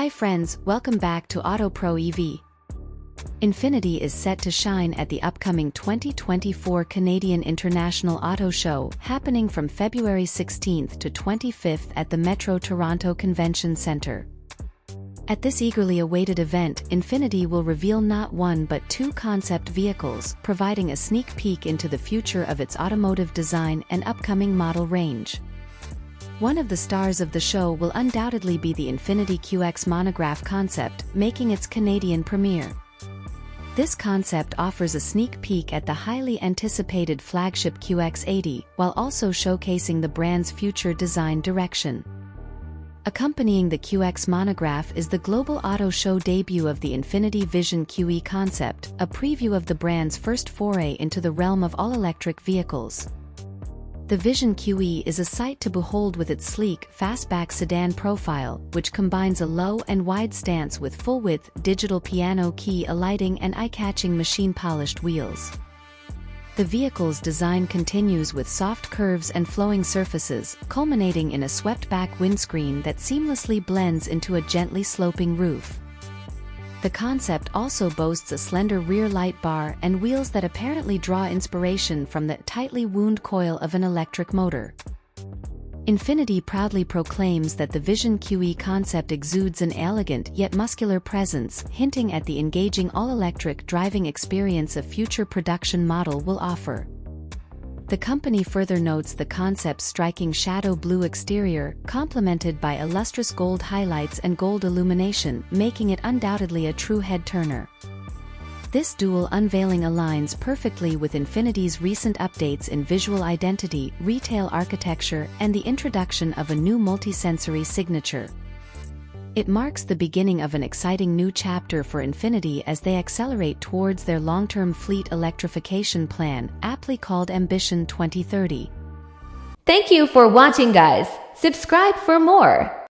Hi friends, welcome back to Auto Pro EV. Infiniti is set to shine at the upcoming 2024 Canadian International Auto Show, happening from February 16th to 25th at the Metro Toronto Convention Centre. At this eagerly awaited event, Infiniti will reveal not one but two concept vehicles, providing a sneak peek into the future of its automotive design and upcoming model range. One of the stars of the show will undoubtedly be the Infiniti QX Monograph concept, making its Canadian premiere. This concept offers a sneak peek at the highly anticipated flagship QX80, while also showcasing the brand's future design direction. Accompanying the QX Monograph is the global auto show debut of the Infiniti Vision Qe concept, a preview of the brand's first foray into the realm of all-electric vehicles. The Vision Qe is a sight to behold with its sleek, fastback sedan profile, which combines a low and wide stance with full-width, digital piano key alighting and eye-catching machine-polished wheels. The vehicle's design continues with soft curves and flowing surfaces, culminating in a swept-back windscreen that seamlessly blends into a gently sloping roof. The concept also boasts a slender rear light bar and wheels that apparently draw inspiration from the tightly wound coil of an electric motor. Infiniti proudly proclaims that the Vision Qe concept exudes an elegant yet muscular presence, hinting at the engaging all-electric driving experience a future production model will offer. The company further notes the concept's striking shadow blue exterior, complemented by a lustrous gold highlights and gold illumination, making it undoubtedly a true head-turner. This dual unveiling aligns perfectly with Infiniti's recent updates in visual identity, retail architecture, and the introduction of a new multisensory signature. It marks the beginning of an exciting new chapter for Infiniti as they accelerate towards their long-term fleet electrification plan, aptly called Ambition 2030. Thank you for watching, guys. Subscribe for more.